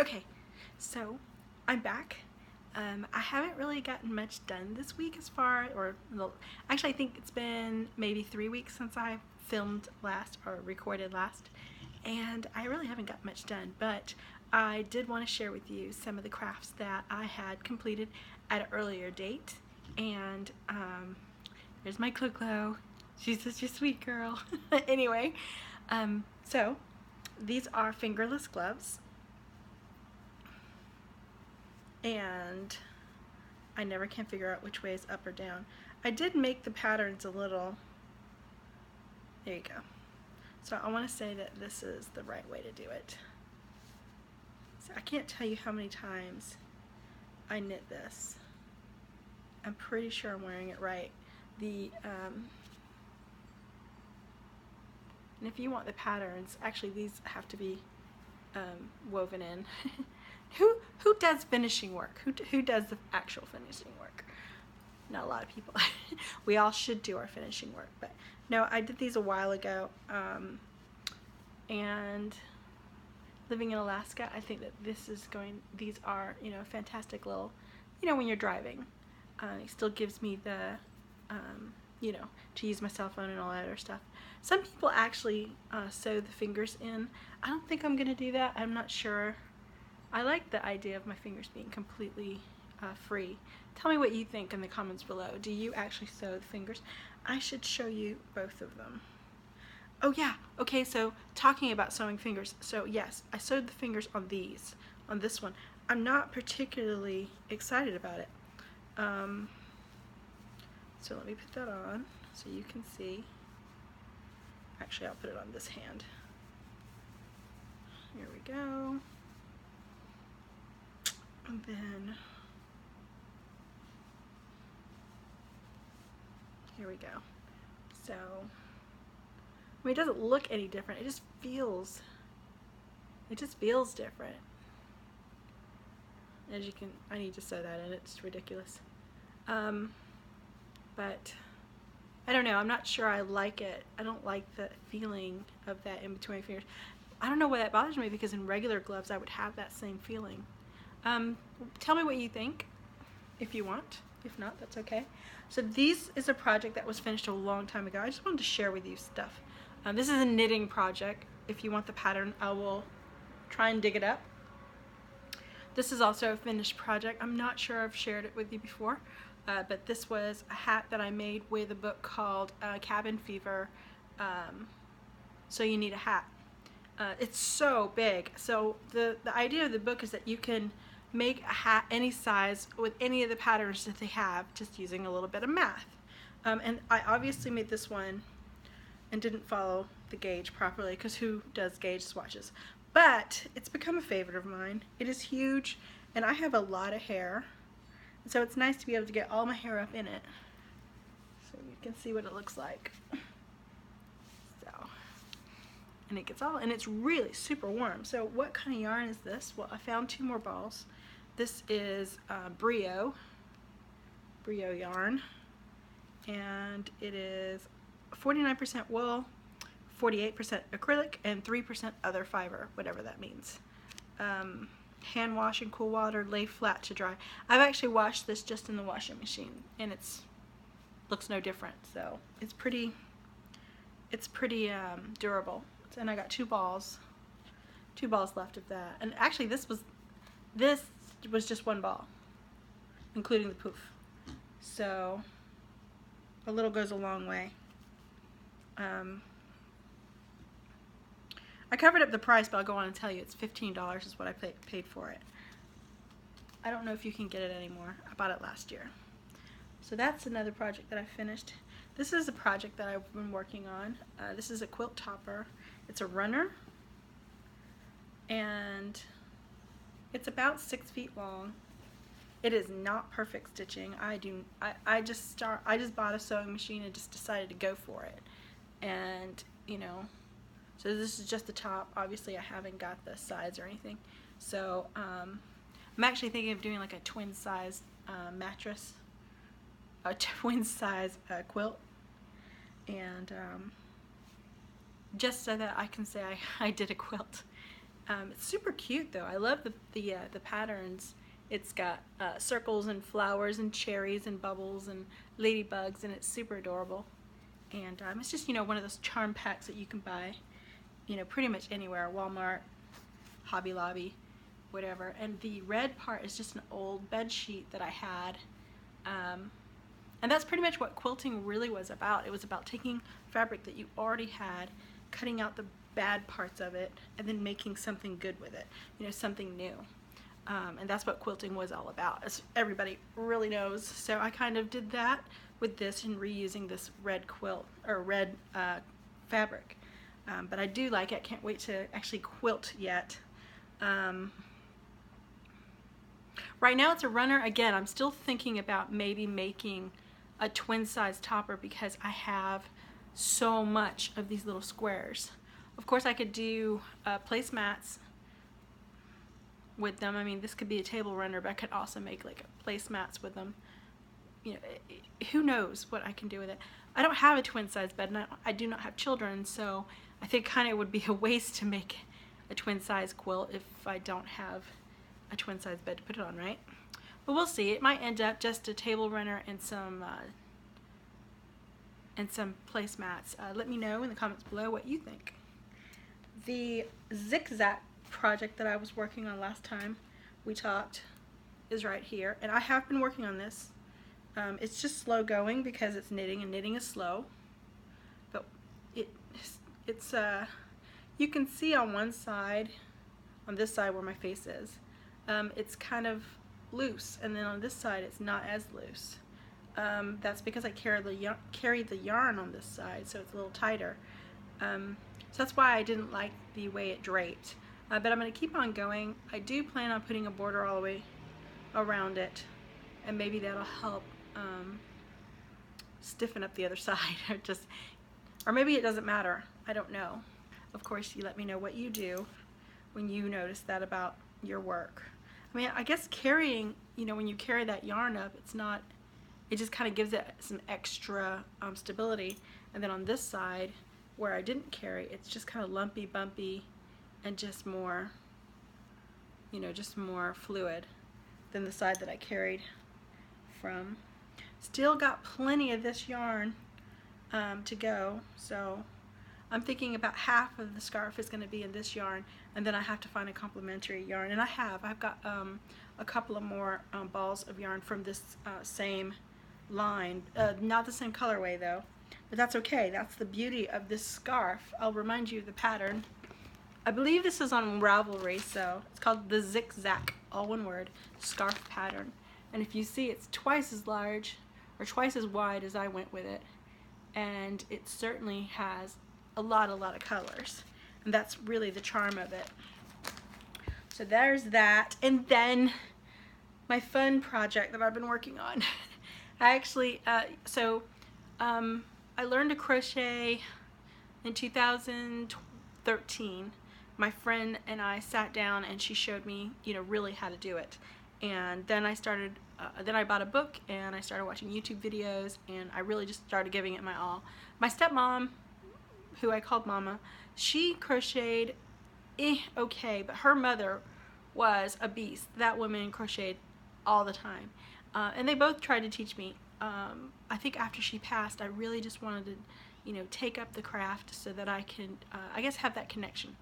Okay, so I'm back. I haven't really gotten much done this week actually I think it's been maybe 3 weeks since I filmed last or recorded last, and I really haven't got much done, but I did want to share with you some of the crafts that I had completed at an earlier date. And there's my Clo-Clo. She's such a sweet girl. Anyway, so these are fingerless gloves. And I never can figure out which way is up or down. I did make the patterns a little, there you go. So I want to say that this is the right way to do it. So I can't tell you how many times I knit this. I'm pretty sure I'm wearing it right. And if you want the patterns, actually these have to be woven in. Who does finishing work? Who does the actual finishing work? Not a lot of people. We all should do our finishing work, but no, I did these a while ago. And living in Alaska, I think that these are, fantastic little, when you're driving. It still gives me the, to use my cell phone and all that other stuff. Some people actually sew the fingers in. I don't think I'm going to do that. I'm not sure. I like the idea of my fingers being completely free. Tell me what you think in the comments below. Do you actually sew the fingers? I should show you both of them. Oh yeah, okay, so talking about sewing fingers. So yes, I sewed the fingers on this one. I'm not particularly excited about it. So let me put that on so you can see. Actually, I'll put it on this hand. Here we go. And then, here we go. So, I mean, it doesn't look any different. It just feels different. As you can, I need to sew that in. It's ridiculous. But I don't know. I'm not sure I like it. I don't like the feeling of that in between my fingers. I don't know why that bothers me, because in regular gloves I would have that same feeling. Tell me what you think if you want. If not, that's okay. So this is a project that was finished a long time ago. I just wanted to share with you stuff. This is a knitting project. If you want the pattern, I will try and dig it up. This is also a finished project. I'm not sure I've shared it with you before, but this was a hat that I made with a book called Cabin Fever, So You Need a Hat. It's so big. So the idea of the book is that you can make a hat any size with any of the patterns that they have, just using a little bit of math. And I obviously made this one and didn't follow the gauge properly, because who does gauge swatches? But it's become a favorite of mine. It is huge, and I have a lot of hair, and so it's nice to be able to get all my hair up in it, so you can see what it looks like. So, and it gets all, and it's really super warm. So what kind of yarn is this? Well, I found 2 more balls. This is Brio yarn, and it is 49% wool, 48% acrylic, and 3% other fiber, whatever that means. Hand wash in cool water, lay flat to dry. I've actually washed this just in the washing machine, and looks no different. So it's pretty durable. And I got 2 balls left of that. And actually this was just 1 ball, including the poof. So a little goes a long way. I covered up the price, but I'll go on and tell you it's $15 is what I paid for it. I don't know if you can get it anymore. I bought it last year. So that's another project that I finished. This is a project that I've been working on. This is a quilt topper. It's a runner, and it's about 6 feet long. It is not perfect stitching. I just bought a sewing machine and just decided to go for it. And so this is just the top. Obviously I haven't got the sides or anything. So I'm actually thinking of doing like a twin size mattress, a twin size quilt, and just so that I can say I did a quilt. It's super cute though. I love the patterns. It's got circles and flowers and cherries and bubbles and ladybugs, and it's super adorable. And it's just, you know, one of those charm packs that you can buy, you know, pretty much anywhere, Walmart, Hobby Lobby, whatever. And the red part is just an old bed sheet that I had. And that's pretty much what quilting really was about. It was about taking fabric that you already had, cutting out the bad parts of it, and then making something good with it, you know, something new. And that's what quilting was all about, as everybody really knows. So I kind of did that with this and reusing this red quilt, or red fabric. But I do like it. I can't wait to actually quilt yet. Right now it's a runner. Again, I'm still thinking about maybe making a twin size topper because I have so much of these little squares. Of course I could do placemats with them. I mean, this could be a table runner, but I could also make like placemats with them. You know, who knows what I can do with it. I don't have a twin size bed, and I do not have children, so I think kind of would be a waste to make a twin size quilt if I don't have a twin size bed to put it on, right? But we'll see. It might end up just a table runner and some placemats. Let me know in the comments below what you think. The ZickZack project that I was working on last time we talked is right here, and I have been working on this. It's just slow going because it's knitting, and knitting is slow. But it's you can see on one side, on this side where my face is, it's kind of loose, and then on this side it's not as loose. That's because I carried the yarn on this side, so it's a little tighter. So that's why I didn't like the way it draped. But I'm going to keep on going. I do plan on putting a border all the way around it, and maybe that'll help stiffen up the other side, or maybe it doesn't matter. I don't know. Of course, you let me know what you do when you notice that about your work. I mean, I guess carrying, you know, when you carry that yarn up, it just kind of gives it some extra stability. And then on this side, where I didn't carry, it's just kind of lumpy, bumpy, and just more, you know, just more fluid than the side that I carried from. Still got plenty of this yarn to go, so I'm thinking about half of the scarf is going to be in this yarn, and then I have to find a complementary yarn, and I've got a couple of more balls of yarn from this same line, not the same colorway though, but that's okay. That's the beauty of this scarf. I'll remind you of the pattern. I believe this is on Ravelry, so it's called the ZickZack, all one word, scarf pattern. And if you see, it's twice as large or twice as wide as I went with it, and it certainly has a lot of colors, and that's really the charm of it. So there's that, and then my fun project that I've been working on. I actually, I learned to crochet in 2013. My friend and I sat down, and she showed me, you know, really how to do it. And then I started, then I bought a book, and I started watching YouTube videos, and I really just started giving it my all. My stepmom, who I called Mama, she crocheted okay, but her mother was a beast. That woman crocheted all the time. And they both tried to teach me. I think after she passed, I really just wanted to, you know, take up the craft so that I can, I guess, have that connection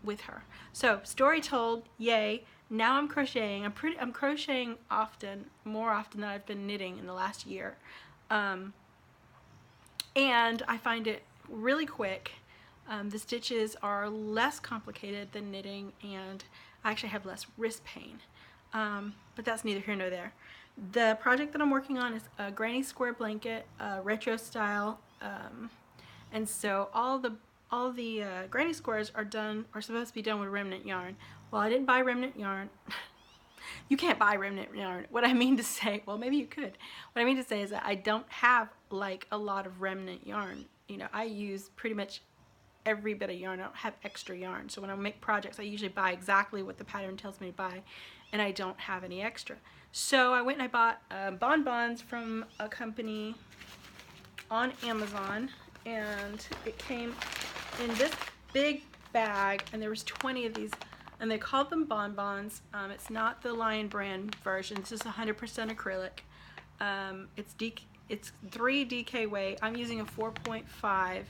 with her. So, story told, yay. Now I'm crocheting. I'm crocheting often, more often than I've been knitting in the last year. And I find it really quick. The stitches are less complicated than knitting, and I actually have less wrist pain. But that's neither here nor there. The project that I'm working on is a granny square blanket, retro style, and so all the granny squares are supposed to be done with remnant yarn. Well, I didn't buy remnant yarn. You can't buy remnant yarn. What I mean to say, well, maybe you could. What I mean to say is that I don't have like a lot of remnant yarn. You know, I use pretty much every bit of yarn. I don't have extra yarn. So when I make projects, I usually buy exactly what the pattern tells me to buy, and I don't have any extra. So I went and I bought bonbons from a company on Amazon, and it came in this big bag, and there was 20 of these, and they called them bonbons. It's not the Lion brand version. This is 100% acrylic. It's 3 DK weight. I'm using a 4.5, I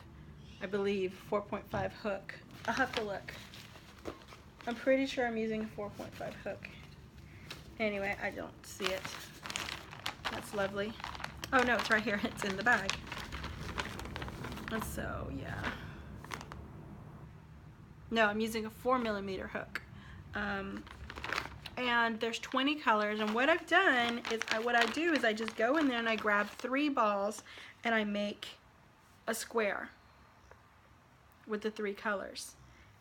believe, 4.5 hook. I'll have to look. I'm pretty sure I'm using a 4.5 hook. Anyway, I don't see it. That's lovely. Oh no, it's right here. It's in the bag. And so, yeah. No, I'm using a 4mm hook. And there's 20 colors, and what I've done is, what I do is I just go in there and I grab 3 balls and I make a square with the 3 colors.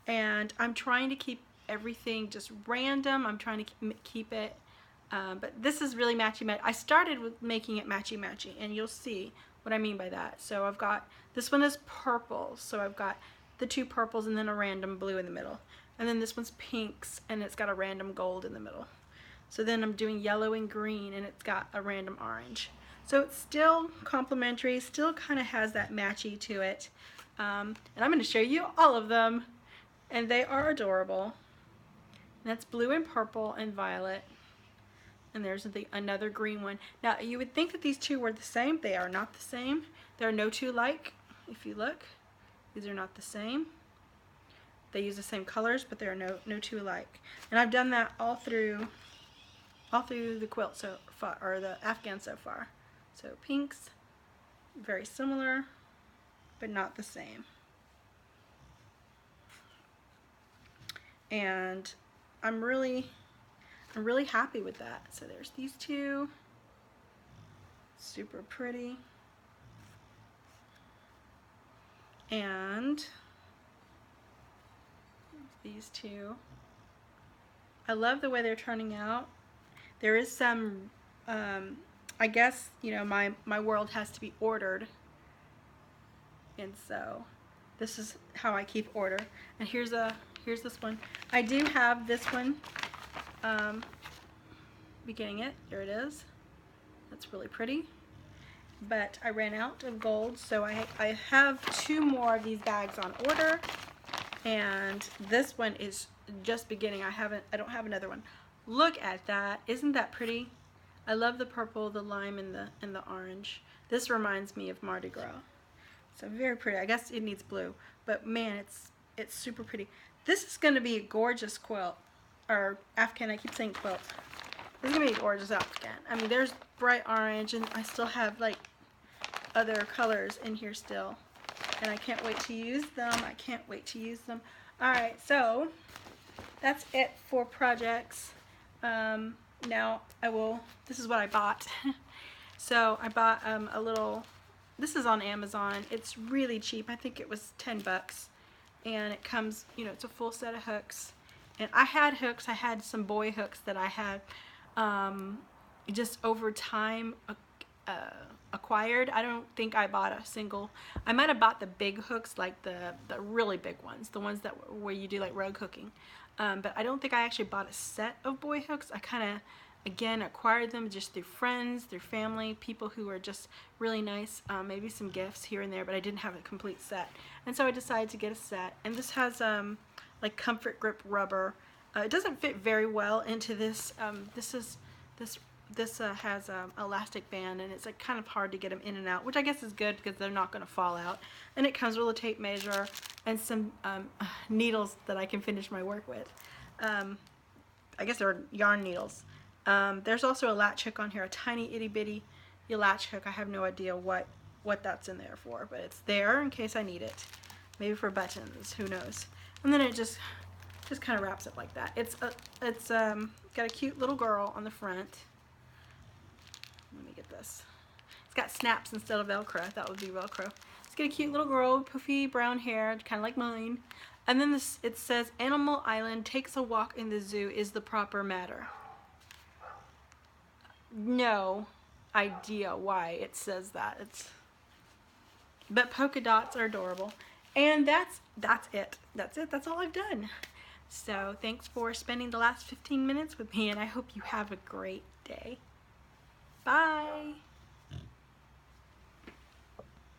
And I'm trying to keep everything just random. I'm trying to keep it, but this is really matchy-matchy. I started with making it matchy-matchy, and you'll see what I mean by that. So I've got, this one is purple, so I've got the 2 purples and then a random blue in the middle. And then this one's pinks, and it's got a random gold in the middle. So then I'm doing yellow and green, and it's got a random orange. So it's still complementary, still kind of has that matchy to it. And I'm going to show you all of them, and they are adorable. And that's blue and purple and violet. And there's another green one. Now, you would think that these 2 were the same. They are not the same. There are no 2 alike. If you look, these are not the same. They use the same colors, but there are no 2 alike. And I've done that all through the quilt so far, or the afghan so far. So pinks, very similar, but not the same. And I'm really happy with that. So there's these 2, super pretty. And these 2. I love the way they're turning out. There is some, I guess, you know, my world has to be ordered. And so this is how I keep order. And here's this one. I do have this one, beginning it. There it is. That's really pretty. But I ran out of gold, so I have 2 more of these bags on order. And this one is just beginning. I don't have another one. Look at that. Isn't that pretty? I love the purple, the lime, and the orange. This reminds me of Mardi Gras. So very pretty. I guess it needs blue, but man, it's super pretty. This is going to be a gorgeous quilt, or afghan. I keep saying quilt. This is going to be a gorgeous afghan. I mean, there's bright orange, and I still have like other colors in here still. And I can't wait to use them. I can't wait to use them. Alright, so that's it for projects. Now this is what I bought. So I bought a little, this is on Amazon. It's really cheap. I think it was 10 bucks. And it comes, you know, it's a full set of hooks. And I had hooks. I had some boy hooks that I had just over time acquired. I don't think I bought a single. I might have bought the big hooks, like the really big ones, the ones that where you do like rug hooking, but I don't think I actually bought a set of boy hooks. I kind of, again, acquired them just through friends, through family, people who are just really nice, maybe some gifts here and there, but I didn't have a complete set, and so I decided to get a set. And this has like comfort grip rubber. It doesn't fit very well into this. This has elastic band, and it's like kind of hard to get them in and out, which I guess is good because they're not going to fall out. And it comes with a tape measure and some needles that I can finish my work with. I guess they're yarn needles. There's also a latch hook on here, a tiny itty bitty latch hook. I have no idea what that's in there for, but it's there in case I need it. Maybe for buttons, who knows. And then it just kind of wraps up like that. It's got a cute little girl on the front. Let me get this. It's got snaps instead of Velcro. I thought it would be Velcro. It's got a cute little girl with puffy brown hair, kind of like mine. And then it says, Animal Island takes a walk in the zoo is the proper matter. No idea why it says that. But polka dots are adorable. And that's it. That's it. That's all I've done. So thanks for spending the last 15 minutes with me, and I hope you have a great day. Bye.